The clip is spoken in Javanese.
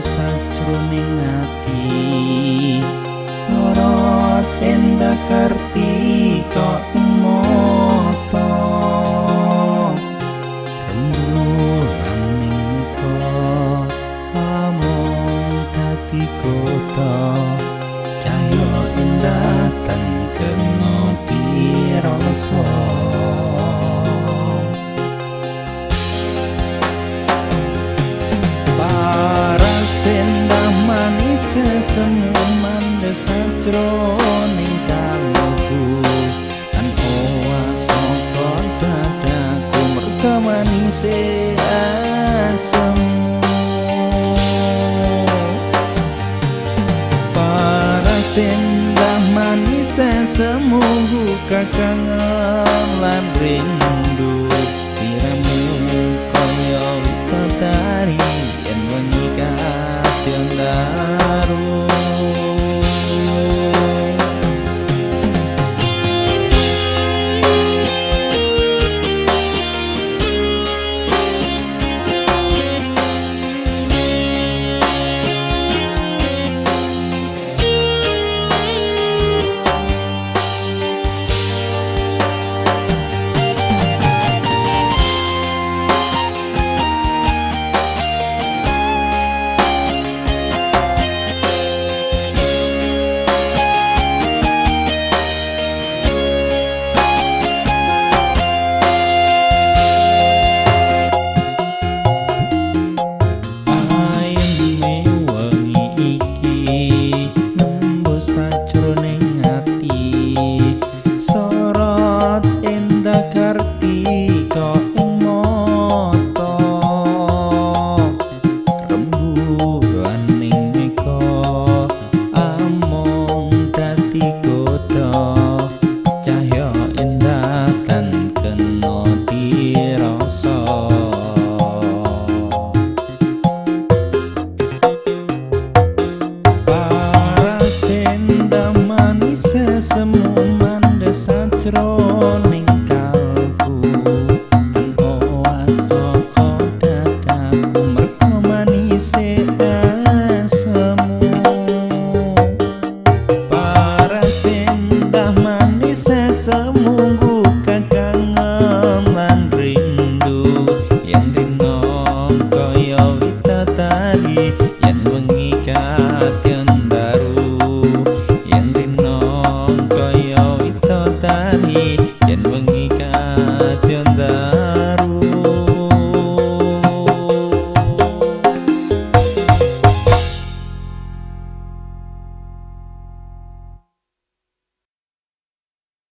sajroning ati sorot endah kartika ing mata rembulan ning muka amung dadi kota cahya endah tan kena dirasa sendah manis semu mandes sajroning kalbu lan owas saka dadaku merga manis asem para sendah manis semu kakangan lan rindu diramu kaya widodari yen wengi tiang